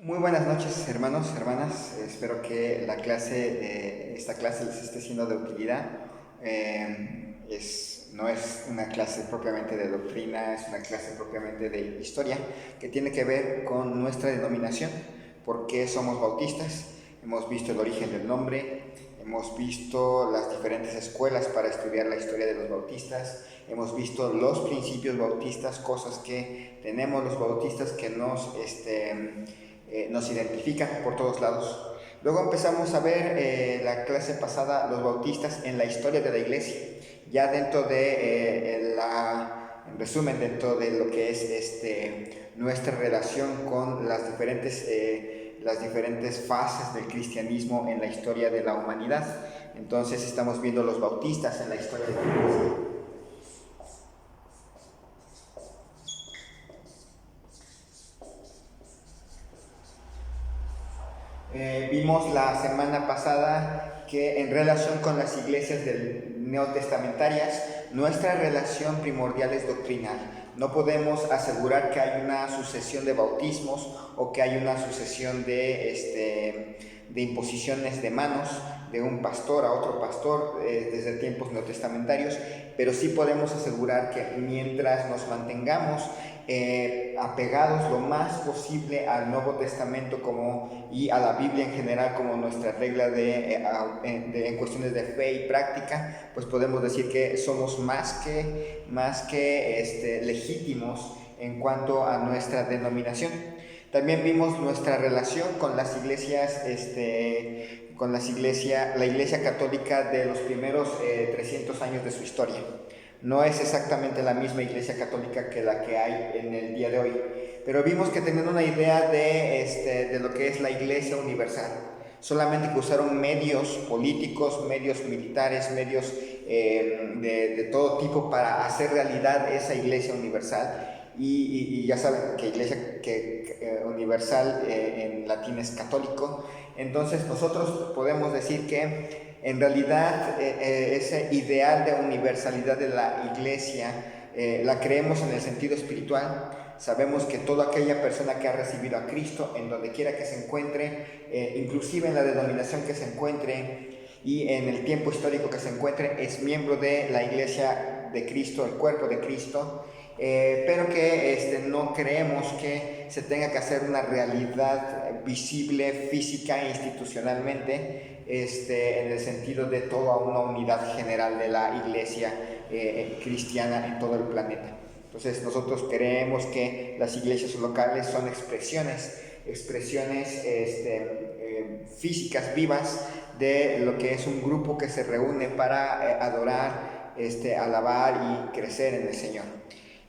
Muy buenas noches, hermanos, hermanas. Espero que esta clase les esté siendo de utilidad. No es una clase propiamente de doctrina, es una clase propiamente de historia que tiene que ver con nuestra denominación, por qué somos bautistas. Hemos visto el origen del nombre, hemos visto las diferentes escuelas para estudiar la historia de los bautistas, hemos visto los principios bautistas, cosas que tenemos los bautistas que nos identifican por todos lados. Luego empezamos a ver la clase pasada, los bautistas en la historia de la iglesia, ya dentro de en resumen, dentro de lo que es nuestra relación con las diferentes fases del cristianismo en la historia de la humanidad. Entonces estamos viendo los bautistas en la historia de la iglesia. Vimos la semana pasada que en relación con las iglesias neotestamentarias, nuestra relación primordial es doctrinal. No podemos asegurar que hay una sucesión de bautismos o que hay una sucesión de imposiciones de manos de un pastor a otro pastor desde tiempos neotestamentarios, pero sí podemos asegurar que mientras nos mantengamos apegados lo más posible al Nuevo Testamento y a la Biblia en general como nuestra regla en cuestiones de fe y práctica, pues podemos decir que somos más que legítimos en cuanto a nuestra denominación. También vimos nuestra relación con las iglesias, la iglesia católica de los primeros 300 años de su historia. No es exactamente la misma iglesia católica que la que hay en el día de hoy, pero vimos que tenían una idea de lo que es la iglesia universal. Solamente que usaron medios políticos, medios militares, medios de todo tipo para hacer realidad esa iglesia universal. Y ya saben que iglesia universal en latín es católico. Entonces nosotros podemos decir que en realidad ese ideal de universalidad de la iglesia la creemos en el sentido espiritual. Sabemos que toda aquella persona que ha recibido a Cristo, en donde quiera que se encuentre, inclusive en la denominación que se encuentre y en el tiempo histórico que se encuentre, es miembro de la iglesia de Cristo, el cuerpo de Cristo. Pero que no creemos que se tenga que hacer una realidad visible, física e institucionalmente, en el sentido de toda una unidad general de la iglesia cristiana en todo el planeta. Entonces nosotros creemos que las iglesias locales son expresiones físicas, vivas, de lo que es un grupo que se reúne para adorar, alabar y crecer en el Señor.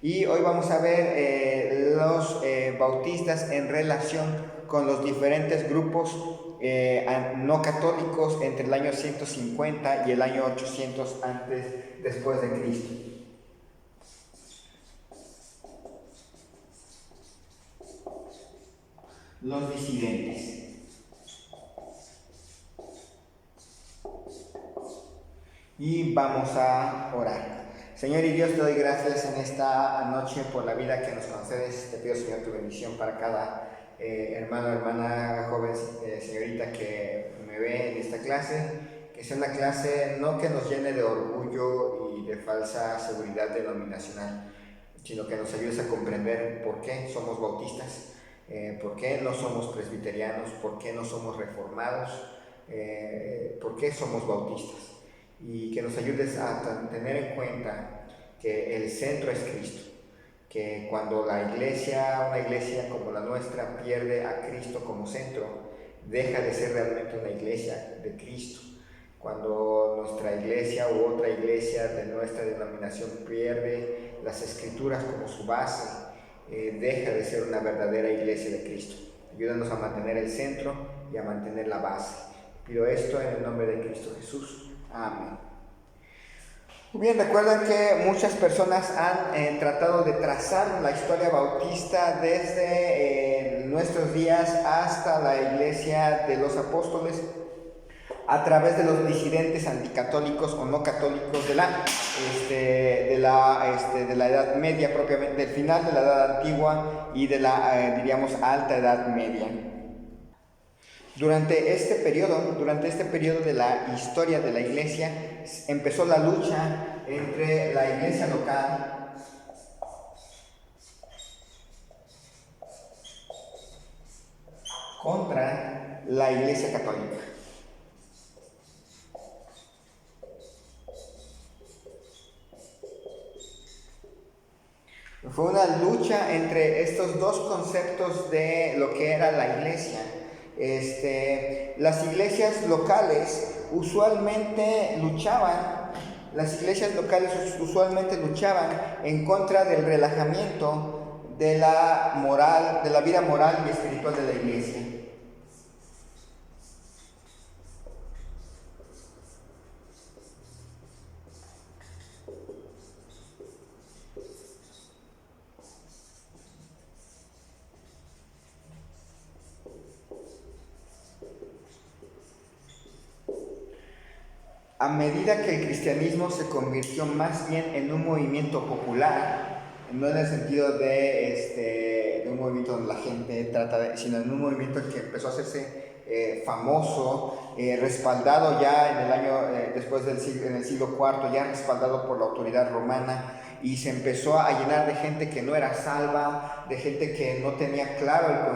Y hoy vamos a ver los bautistas en relación con los diferentes grupos no católicos entre el año 150 y el año 800 después de Cristo. Los disidentes. Y vamos a orar. Señor y Dios, te doy gracias en esta noche por la vida que nos concedes. Te pido, Señor, tu bendición para cada hermano, hermana, joven, señorita que me ve en esta clase. Que sea una clase no que nos llene de orgullo y de falsa seguridad denominacional, sino que nos ayudes a comprender por qué somos bautistas, por qué no somos presbiterianos, por qué no somos reformados, por qué somos bautistas. Y que nos ayudes a tener en cuenta que el centro es Cristo, que cuando una iglesia como la nuestra pierde a Cristo como centro, deja de ser realmente una iglesia de Cristo. Cuando nuestra iglesia u otra iglesia de nuestra denominación pierde las Escrituras como su base, deja de ser una verdadera iglesia de Cristo. Ayúdanos a mantener el centro y a mantener la base. Pido esto en el nombre de Cristo Jesús. Amén. Muy bien, recuerden que muchas personas han tratado de trazar la historia bautista desde nuestros días hasta la iglesia de los apóstoles a través de los disidentes anticatólicos o no católicos de la Edad Media, propiamente del final de la Edad Antigua y de la, diríamos, Alta Edad Media. Durante este periodo de la historia de la iglesia, empezó la lucha entre la iglesia local contra la iglesia católica. Fue una lucha entre estos dos conceptos de lo que era la iglesia. Las iglesias locales usualmente luchaban en contra del relajamiento de la moral, de la vida moral y espiritual de la iglesia. A medida que el cristianismo se convirtió más bien en un movimiento popular, no en el sentido de un movimiento donde la gente sino en un movimiento que empezó a hacerse famoso, respaldado ya en el año, después del siglo, en el siglo IV, ya respaldado por la autoridad romana, y se empezó a llenar de gente que no era salva, de gente que no tenía claro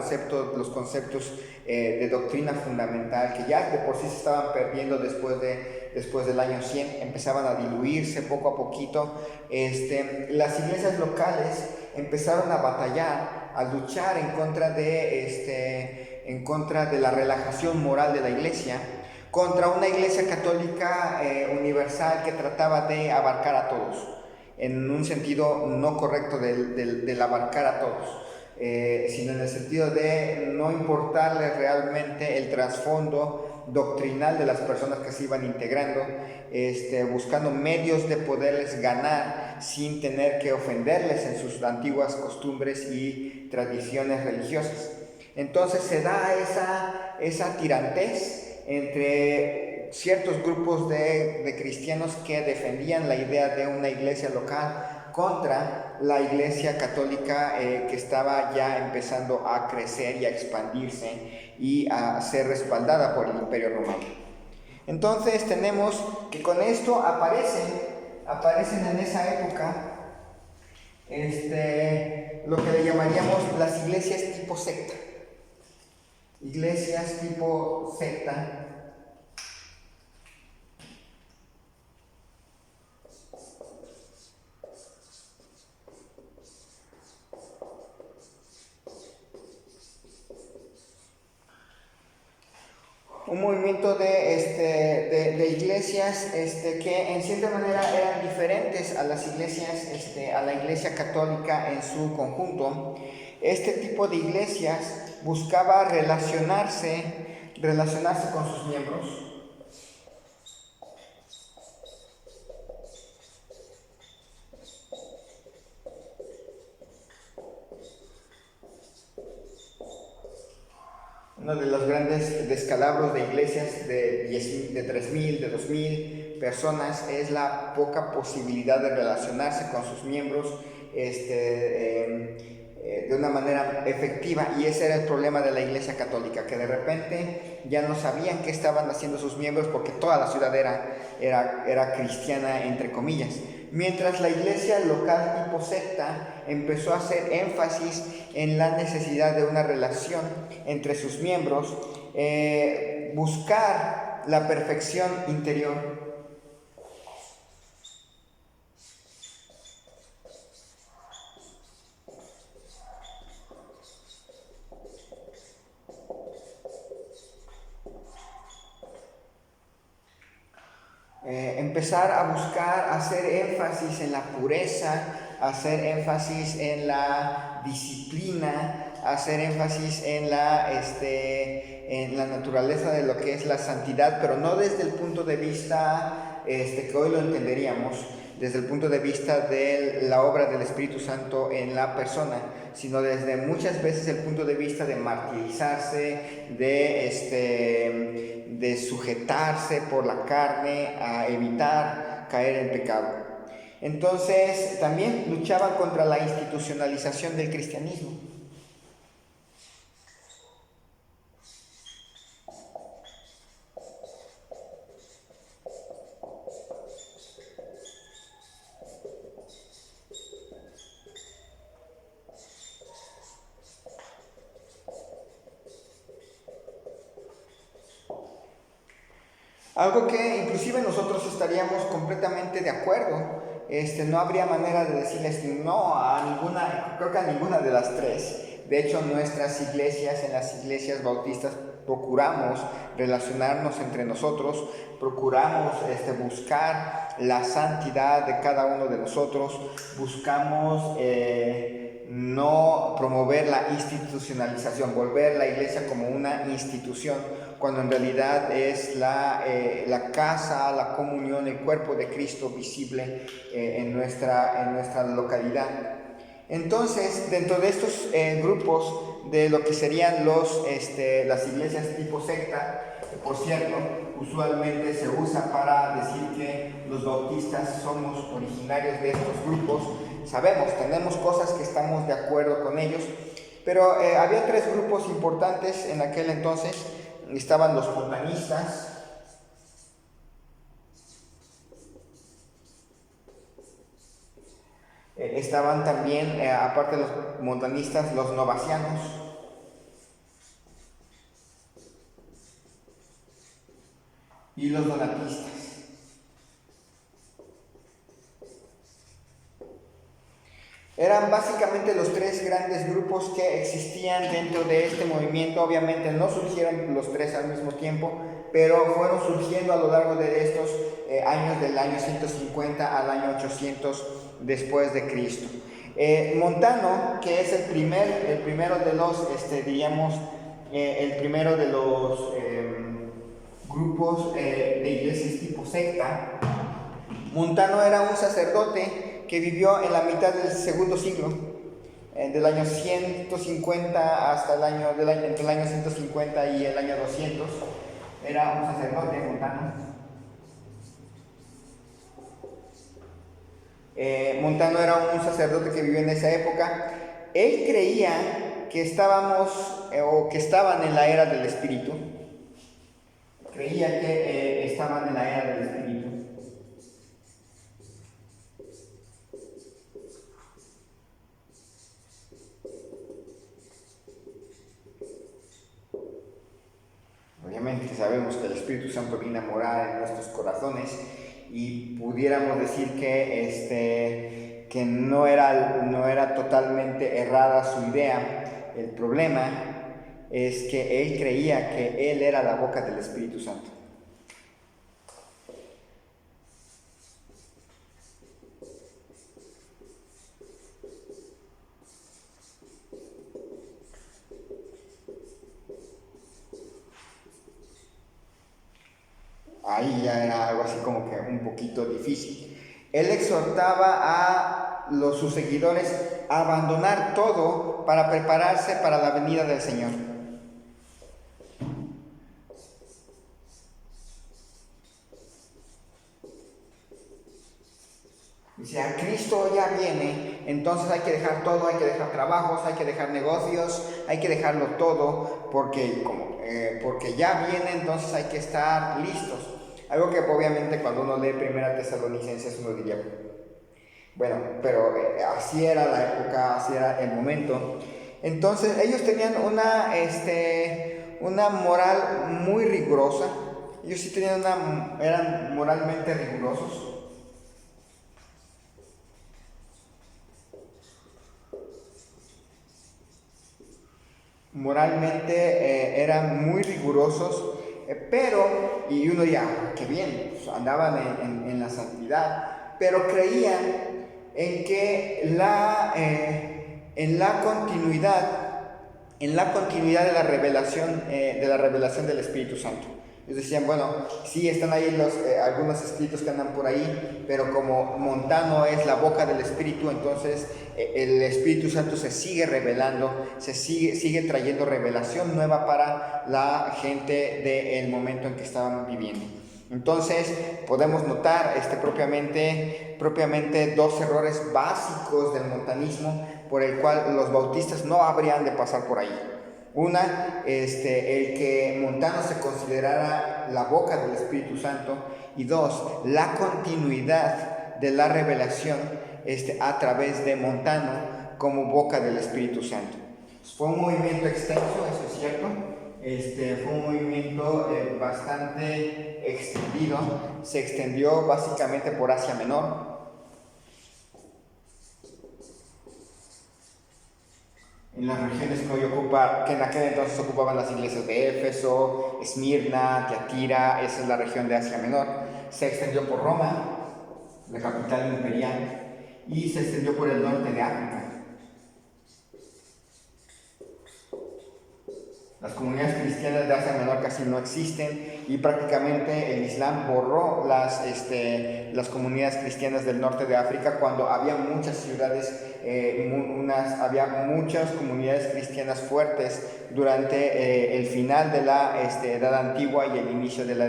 los conceptos de doctrina fundamental, que ya de por sí se estaban perdiendo después del año 100, empezaban a diluirse poco a poquito. Las iglesias locales empezaron a batallar, a luchar en contra de la relajación moral de la iglesia, contra una iglesia católica universal que trataba de abarcar a todos, en un sentido no correcto del abarcar a todos, sino en el sentido de no importarles realmente el trasfondo doctrinal de las personas que se iban integrando, buscando medios de poderles ganar sin tener que ofenderles en sus antiguas costumbres y tradiciones religiosas. Entonces se da esa tirantez entre ciertos grupos de cristianos que defendían la idea de una iglesia local contra la iglesia católica que estaba ya empezando a crecer y a expandirse y a ser respaldada por el Imperio Romano. Entonces tenemos que con esto aparecen en esa época lo que le llamaríamos las iglesias tipo secta. Iglesias tipo secta. Un movimiento de iglesias que en cierta manera eran diferentes a las iglesias, a la iglesia católica en su conjunto. Este tipo de iglesias buscaba relacionarse con sus miembros. Uno de los grandes descalabros de iglesias de 3.000, de 2.000 personas es la poca posibilidad de relacionarse con sus miembros de una manera efectiva, y ese era el problema de la iglesia católica, que de repente ya no sabían qué estaban haciendo sus miembros porque toda la ciudad era cristiana, entre comillas. Mientras la iglesia local tipo secta empezó a hacer énfasis en la necesidad de una relación entre sus miembros, buscar la perfección interior. Empezar a buscar hacer énfasis en la pureza, hacer énfasis en la disciplina, hacer énfasis en la naturaleza de lo que es la santidad, pero no desde el punto de vista que hoy lo entenderíamos, desde el punto de vista de la obra del Espíritu Santo en la persona, sino desde muchas veces el punto de vista de martirizarse, de sujetarse por la carne a evitar caer en pecado. Entonces también luchaba contra la institucionalización del cristianismo. Algo que inclusive nosotros estaríamos completamente de acuerdo. No habría manera de decirles no a ninguna, creo que a ninguna de las tres. De hecho, en las iglesias bautistas, procuramos relacionarnos entre nosotros, procuramos buscar la santidad de cada uno de nosotros, buscamos no promover la institucionalización, volver la iglesia como una institución, cuando en realidad es la casa, la comunión, el cuerpo de Cristo visible en nuestra localidad. Entonces, dentro de estos grupos de lo que serían las iglesias tipo secta, por cierto, usualmente se usa para decir que los bautistas somos originarios de estos grupos. Sabemos, tenemos cosas que estamos de acuerdo con ellos, pero había tres grupos importantes en aquel entonces. Estaban los montanistas, estaban también, aparte de los montanistas, los novacianos, y los donatistas. Eran básicamente los tres grandes grupos que existían dentro de este movimiento. Obviamente no surgieron los tres al mismo tiempo, pero fueron surgiendo a lo largo de estos años, del año 150 al año 800 después de Cristo. Montano, que es el primero de los, el primero de los grupos de iglesias tipo secta. Montano era un sacerdote que vivió en la mitad del segundo siglo, del año 150 hasta entre el año 150 y el año 200. Era un sacerdote Montano. Montano era un sacerdote que vivió en esa época. Él creía que que estaban en la era del Espíritu. Creía que estaban en la era del Espíritu. Obviamente sabemos que el Espíritu Santo viene a morar en nuestros corazones y pudiéramos decir que no era totalmente errada su idea. El problema es que él creía que él era la boca del Espíritu Santo. Ahí ya era algo así como que un poquito difícil. Él exhortaba a sus seguidores a abandonar todo para prepararse para la venida del Señor. Dice, a Cristo ya viene, entonces hay que dejar todo, hay que dejar trabajos, hay que dejar negocios, hay que dejarlo todo, porque ya viene, entonces hay que estar listos. Algo que obviamente cuando uno lee Primera Tesalonicenses uno diría, bueno, pero así era la época, así era el momento. Entonces ellos tenían una moral muy rigurosa. Ellos sí eran moralmente rigurosos. Moralmente eran muy rigurosos, pero, y uno ya, qué bien, pues andaban en la santidad, pero creían en que en la continuidad de la revelación del Espíritu Santo. Ellos decían, bueno, sí están ahí algunos escritos que andan por ahí, pero como Montano es la boca del Espíritu, entonces el Espíritu Santo se sigue revelando, sigue trayendo revelación nueva para la gente del momento en que estaban viviendo. Entonces podemos notar propiamente dos errores básicos del montanismo por el cual los bautistas no habrían de pasar por ahí. Una, el que Montano se considerara la boca del Espíritu Santo, y dos, la continuidad de la revelación a través de Montano como boca del Espíritu Santo. Fue un movimiento extenso, eso es cierto, fue un movimiento bastante extendido. Se extendió básicamente por Asia Menor. En las regiones que en aquel entonces ocupaban las iglesias de Éfeso, Esmirna, Tiatira, esa es la región de Asia Menor. Se extendió por Roma, la capital imperial, y se extendió por el norte de África. Las comunidades cristianas de Asia Menor casi no existen y prácticamente el Islam borró las comunidades cristianas del norte de África cuando había muchas ciudades, había muchas comunidades cristianas fuertes durante el final de la Edad Antigua y el inicio de la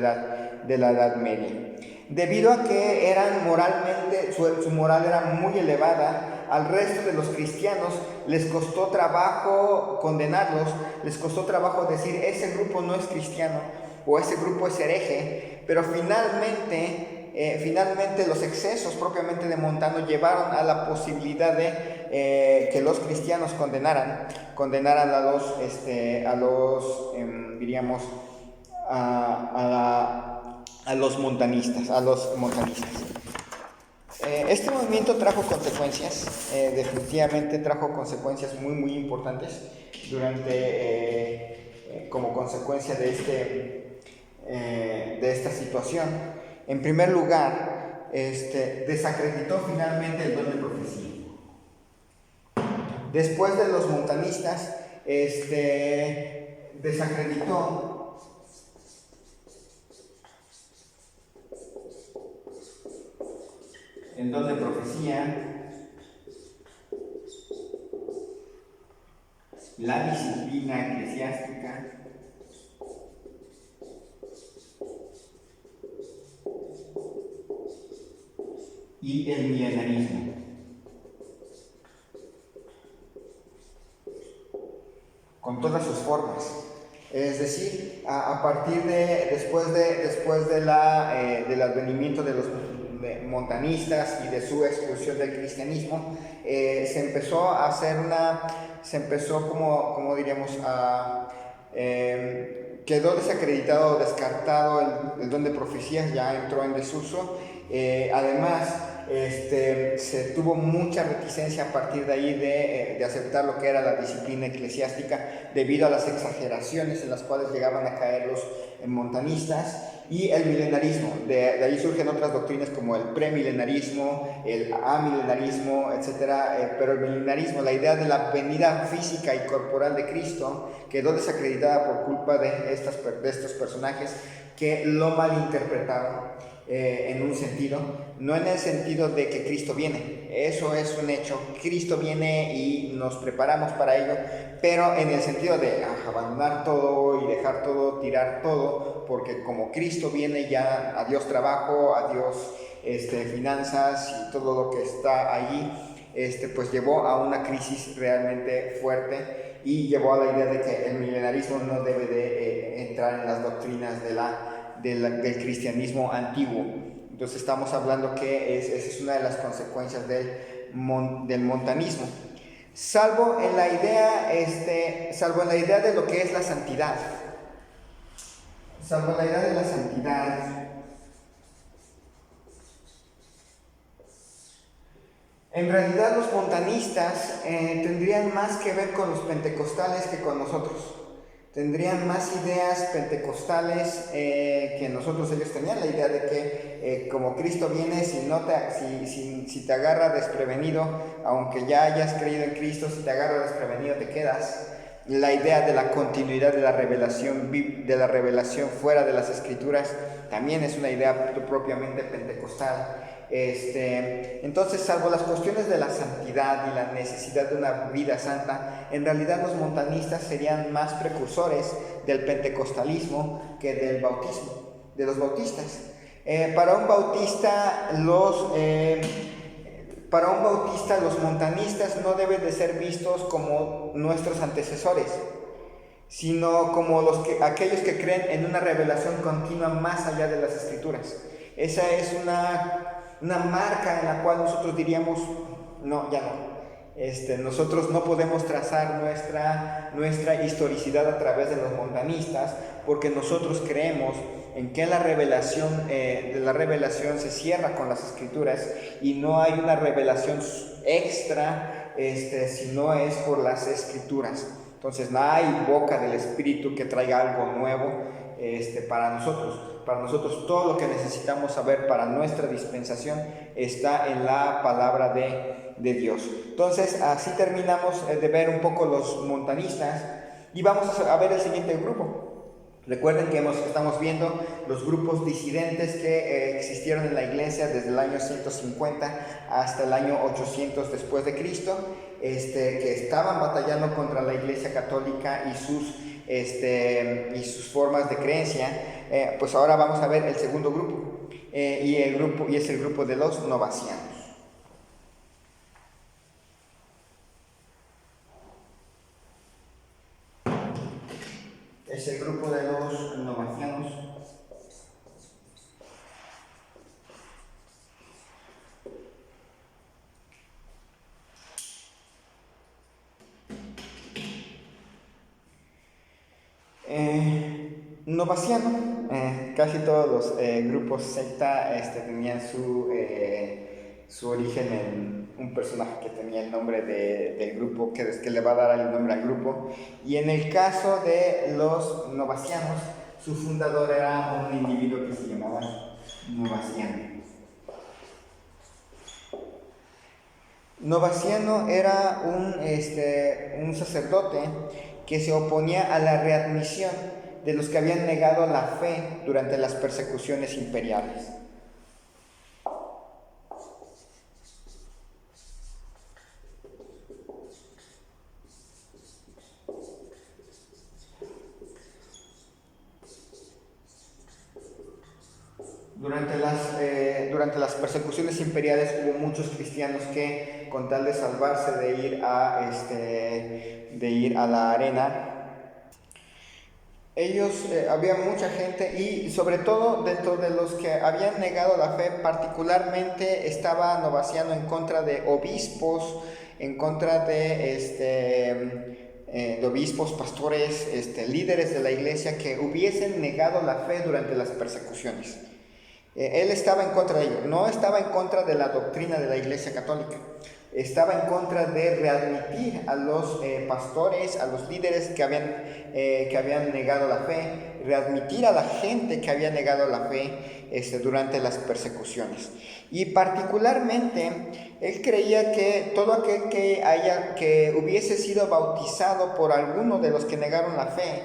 Edad Media. Debido a que eran moralmente, su moral era muy elevada, al resto de los cristianos les costó trabajo condenarlos, les costó trabajo decir ese grupo no es cristiano o ese grupo es hereje, pero finalmente los excesos propiamente de Montano llevaron a la posibilidad de que los cristianos condenaran a los montanistas. Este movimiento trajo consecuencias, definitivamente trajo consecuencias muy muy importantes como consecuencia de esta situación. En primer lugar, desacreditó finalmente el don de profecía. Después de los montanistas, desacreditó el don de profecía, la disciplina eclesiástica, y el milenarismo. Con todas sus formas. Es decir, a partir después del advenimiento de los montanistas y de su expulsión del cristianismo, quedó desacreditado o descartado el don de profecías, ya entró en desuso. Además, se tuvo mucha reticencia a partir de ahí de aceptar lo que era la disciplina eclesiástica debido a las exageraciones en las cuales llegaban a caer los montanistas. Y el milenarismo, de ahí surgen otras doctrinas como el premilenarismo, el amilenarismo, etc. Pero el milenarismo, la idea de la venida física y corporal de Cristo, quedó desacreditada por culpa de estos personajes que lo malinterpretaron en un sentido, no en el sentido de que Cristo viene, eso es un hecho, Cristo viene y nos preparamos para ello, pero en el sentido de abandonar todo y dejar todo, tirar todo, porque como Cristo viene ya adiós trabajo, adiós finanzas y todo lo que está allí, pues llevó a una crisis realmente fuerte y llevó a la idea de que el milenarismo no debe de entrar en las doctrinas del cristianismo antiguo. Entonces estamos hablando que esa es una de las consecuencias del montanismo, salvo en la idea de lo que es la santidad. En realidad los montanistas tendrían más que ver con los pentecostales que con nosotros. Tendrían más ideas pentecostales que nosotros. Ellos tenían la idea de que como Cristo viene, si te agarra desprevenido, aunque ya hayas creído en Cristo, si te agarra desprevenido te quedas. La idea de la continuidad de la revelación fuera de las Escrituras también es una idea propiamente pentecostal. Entonces, salvo las cuestiones de la santidad y la necesidad de una vida santa, en realidad los montanistas serían más precursores del pentecostalismo que del bautismo, de los bautistas. Para un bautista los montanistas no deben de ser vistos como nuestros antecesores, sino como aquellos que creen en una revelación continua más allá de las Escrituras. Esa es una marca en la cual nosotros diríamos, no, ya no. Nosotros no podemos trazar nuestra historicidad a través de los montanistas, porque nosotros creemos en que la revelación se cierra con las Escrituras y no hay una revelación extra si no es por las Escrituras. Entonces no hay boca del Espíritu que traiga algo nuevo para nosotros. Para nosotros todo lo que necesitamos saber para nuestra dispensación está en la palabra de Dios. Entonces así terminamos de ver un poco los montanistas y vamos a ver el siguiente grupo. Recuerden que estamos viendo los grupos disidentes que existieron en la iglesia desde el año 150 hasta el año 800 después de Cristo, que estaban batallando contra la iglesia católica y sus formas de creencia. Pues ahora vamos a ver el segundo grupo, y es el grupo de los novacianos. Es el grupo de los novacianos. Novaciano, casi todos los grupos secta tenían su origen en un personaje que tenía el nombre del grupo, que le va a dar el nombre al grupo. Y en el caso de los novacianos, su fundador era un individuo que se llamaba Novaciano. Novaciano era un sacerdote que se oponía a la readmisión de los que habían negado la fe durante las persecuciones imperiales. Durante las persecuciones imperiales hubo muchos cristianos que, con tal de salvarse de ir a la arena, había mucha gente, y sobre todo dentro de los que habían negado la fe, particularmente estaba Novaciano en contra de obispos, en contra de obispos, pastores, líderes de la iglesia que hubiesen negado la fe durante las persecuciones. Él estaba en contra de ello, no estaba en contra de la doctrina de la iglesia católica, estaba en contra de readmitir a los pastores, a los líderes que habían negado la fe, readmitir a la gente que había negado la fe durante las persecuciones. Y particularmente, él creía que todo aquel que hubiese sido bautizado por alguno de los que negaron la fe,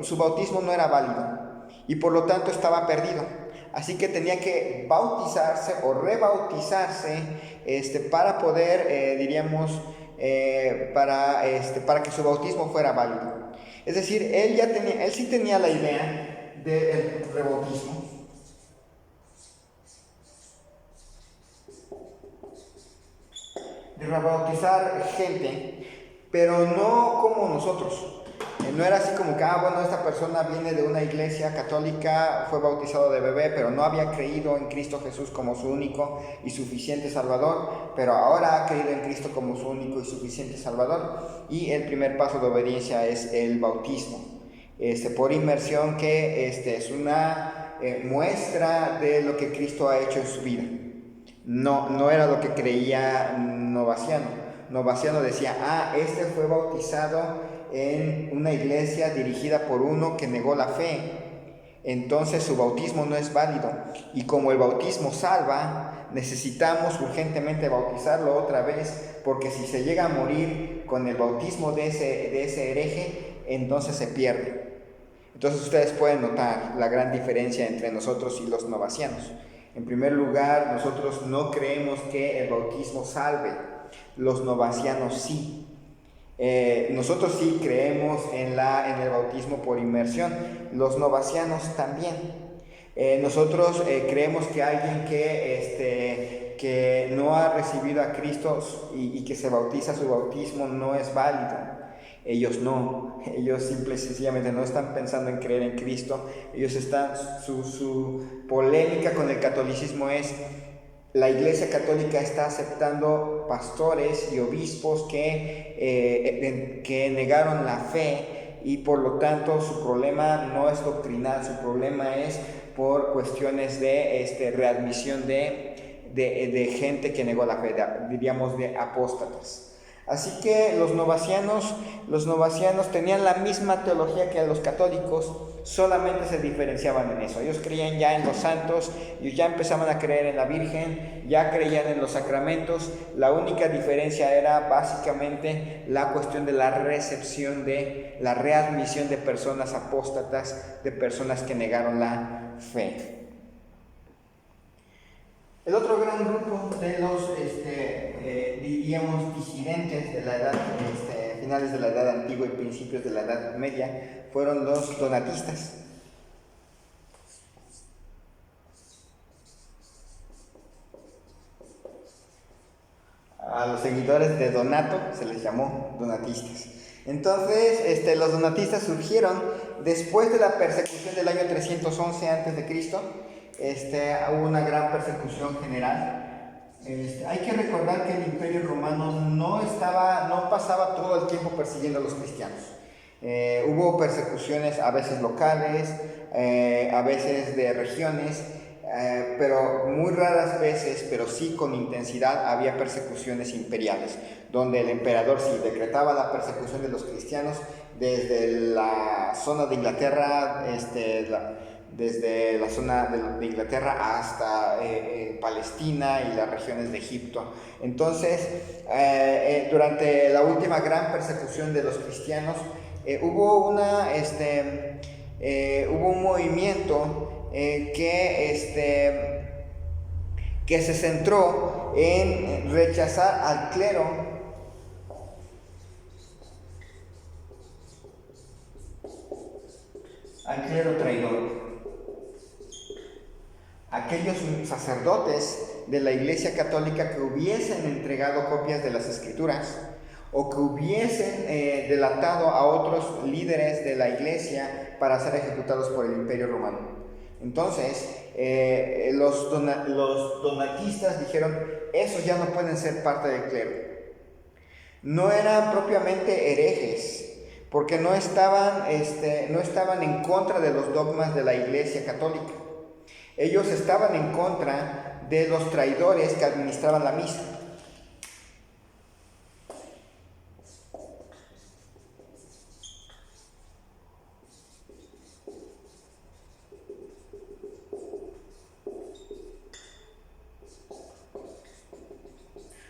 su bautismo no era válido y por lo tanto estaba perdido. Así que tenía que bautizarse o rebautizarse para poder, para que su bautismo fuera válido. Es decir, él sí tenía la idea del rebautismo. De rebautizar gente, pero no como nosotros. No era así como que, esta persona viene de una iglesia católica, fue bautizado de bebé, pero no había creído en Cristo Jesús como su único y suficiente Salvador, pero ahora ha creído en Cristo como su único y suficiente Salvador. Y el primer paso de obediencia es el bautismo, por inmersión, que es una muestra de lo que Cristo ha hecho en su vida. No era lo que creía Novaciano. Novaciano decía, fue bautizado en una iglesia dirigida por uno que negó la fe, entonces su bautismo no es válido, y como el bautismo salva, necesitamos urgentemente bautizarlo otra vez, porque si se llega a morir con el bautismo de ese hereje, entonces se pierde. Entonces ustedes pueden notar la gran diferencia entre nosotros y los novacianos. En primer lugar, nosotros no creemos que el bautismo salve, los novacianos sí. Nosotros sí creemos en el bautismo por inmersión, los novacianos también. Nosotros creemos que alguien que no ha recibido a Cristo y que se bautiza, su bautismo no es válido. Ellos no, ellos simple y sencillamente no están pensando en creer en Cristo. Ellos su polémica con el catolicismo es: la Iglesia Católica está aceptando pastores y obispos que negaron la fe, y por lo tanto su problema no es doctrinal, su problema es por cuestiones de readmisión de gente que negó la fe, diríamos de apóstatas. Así que los novacianos tenían la misma teología que los católicos, solamente se diferenciaban en eso. Ellos creían ya en los santos, ellos ya empezaban a creer en la Virgen, ya creían en los sacramentos. La única diferencia era básicamente la cuestión de la recepción, de la readmisión de personas apóstatas, de personas que negaron la fe. El otro gran grupo de los, diríamos, disidentes de la edad, finales de la Edad Antigua y principios de la Edad Media, fueron los donatistas. A los seguidores de Donato se les llamó donatistas. Entonces, los donatistas surgieron después de la persecución del año 311 a.C., hubo una gran persecución general. Hay que recordar que el Imperio Romano no pasaba todo el tiempo persiguiendo a los cristianos. Hubo persecuciones a veces locales, a veces de regiones, pero muy raras veces, pero sí con intensidad, había persecuciones imperiales, donde el emperador sí decretaba la persecución de los cristianos desde la zona de Inglaterra, desde la zona de Inglaterra hasta Palestina y las regiones de Egipto. Entonces, durante la última gran persecución de los cristianos, hubo un movimiento que se centró en rechazar al clero traidor. Aquellos sacerdotes de la Iglesia Católica que hubiesen entregado copias de las Escrituras o que hubiesen delatado a otros líderes de la Iglesia para ser ejecutados por el Imperio Romano. Entonces, los donatistas dijeron, esos ya no pueden ser parte del clero. No eran propiamente herejes, porque no estaban en contra de los dogmas de la Iglesia Católica. Ellos estaban en contra de los traidores que administraban la misa.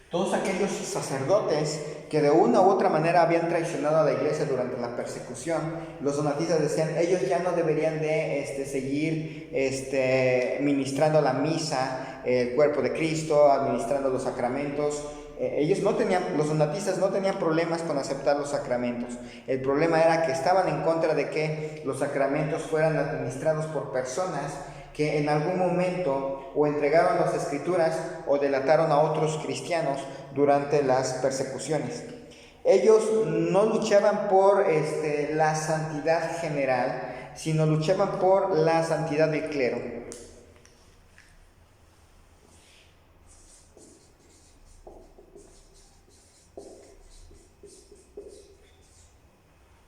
Todos aquellos sacerdotes que de una u otra manera habían traicionado a la iglesia durante la persecución, los donatistas decían, ellos ya no deberían de seguir ministrando la misa, el cuerpo de Cristo, administrando los sacramentos. Los donatistas no tenían problemas con aceptar los sacramentos. El problema era que estaban en contra de que los sacramentos fueran administrados por personas que en algún momento o entregaron las Escrituras o delataron a otros cristianos durante las persecuciones. Ellos no luchaban por la santidad general, sino luchaban por la santidad del clero.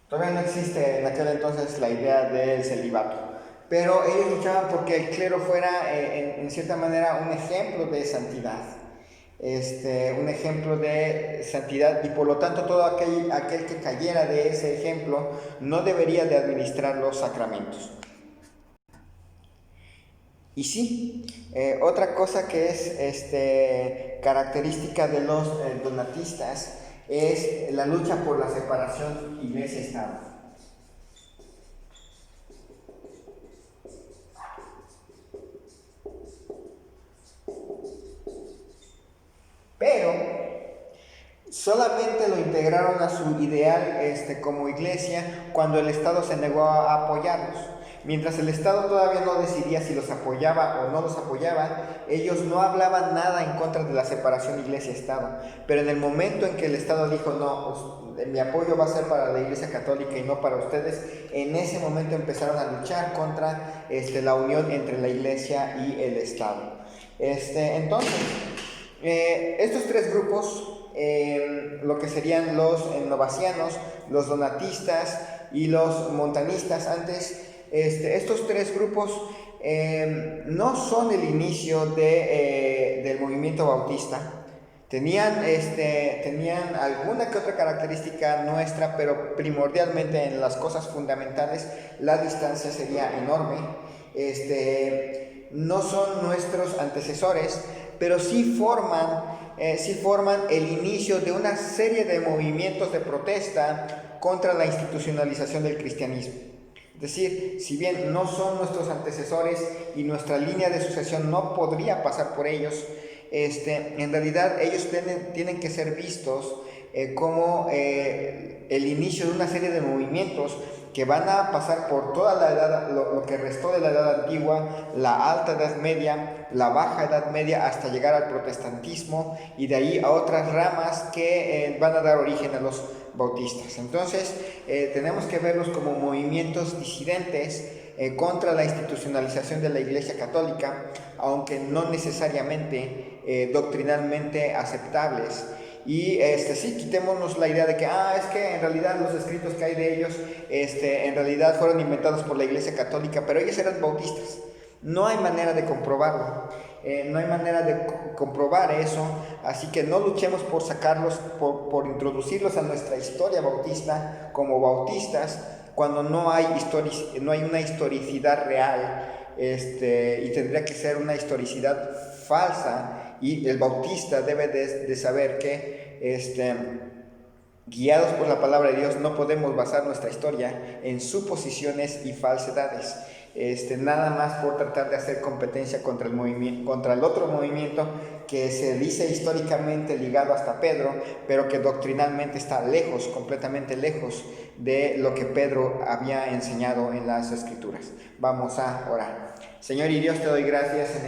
Todavía no existe en aquel entonces la idea del celibato, pero ellos luchaban porque el clero fuera en cierta manera un ejemplo de santidad, y por lo tanto todo aquel que cayera de ese ejemplo no debería de administrar los sacramentos. Y sí, otra cosa que es característica de los donatistas es la lucha por la separación iglesia-estado. Pero solamente lo integraron a su ideal como iglesia cuando el Estado se negó a apoyarlos. Mientras el Estado todavía no decidía si los apoyaba o no los apoyaba, ellos no hablaban nada en contra de la separación iglesia-Estado. Pero en el momento en que el Estado dijo, no, mi apoyo va a ser para la Iglesia Católica y no para ustedes, en ese momento empezaron a luchar contra la unión entre la Iglesia y el Estado. Entonces, estos tres grupos, lo que serían los novacianos, los donatistas y los montanistas, antes, estos tres grupos no son el inicio del movimiento bautista. Tenían alguna que otra característica nuestra, pero primordialmente en las cosas fundamentales la distancia sería enorme. No son nuestros antecesores, pero sí forman el inicio de una serie de movimientos de protesta contra la institucionalización del cristianismo. Es decir, si bien no son nuestros antecesores y nuestra línea de sucesión no podría pasar por ellos, en realidad ellos tienen que ser vistos como el inicio de una serie de movimientos que van a pasar por toda la edad, lo que restó de la edad antigua, la alta edad media, la baja edad media, hasta llegar al protestantismo y de ahí a otras ramas que van a dar origen a los bautistas. Entonces tenemos que verlos como movimientos disidentes contra la institucionalización de la Iglesia Católica, aunque no necesariamente doctrinalmente aceptables. Y sí, quitémonos la idea de que es que en realidad los escritos que hay de ellos en realidad fueron inventados por la Iglesia Católica, pero ellos eran bautistas. No hay manera de comprobarlo, no hay manera de comprobar eso, así que no luchemos por sacarlos, por introducirlos a nuestra historia bautista como bautistas, cuando no hay una historicidad real, y tendría que ser una historicidad falsa. Y el bautista debe de saber que, guiados por la palabra de Dios, no podemos basar nuestra historia en suposiciones y falsedades. Nada más por tratar de hacer competencia contra el otro movimiento que se dice históricamente ligado hasta Pedro, pero que doctrinalmente está lejos, completamente lejos de lo que Pedro había enseñado en las Escrituras. Vamos a orar. Señor y Dios, te doy gracias en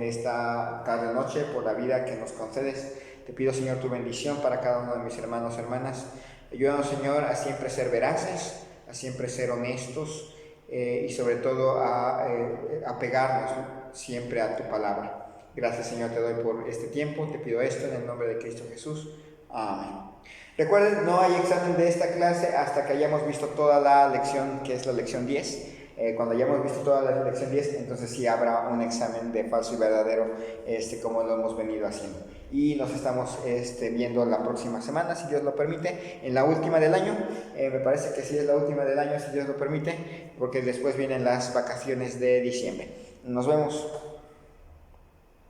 esta tarde-noche por la vida que nos concedes. Te pido, Señor, tu bendición para cada uno de mis hermanos y hermanas. Ayúdanos, Señor, a siempre ser veraces, a siempre ser honestos y sobre todo a apegarnos siempre a tu palabra. Gracias, Señor, te doy por este tiempo. Te pido esto en el nombre de Cristo Jesús. Amén. Recuerden, no hay examen de esta clase hasta que hayamos visto toda la lección, que es la lección 10. Cuando hayamos visto toda la lección 10, entonces sí habrá un examen de falso y verdadero, como lo hemos venido haciendo. Y nos estamos viendo la próxima semana, si Dios lo permite, en la última del año. Me parece que sí es la última del año, si Dios lo permite, porque después vienen las vacaciones de diciembre. Nos vemos.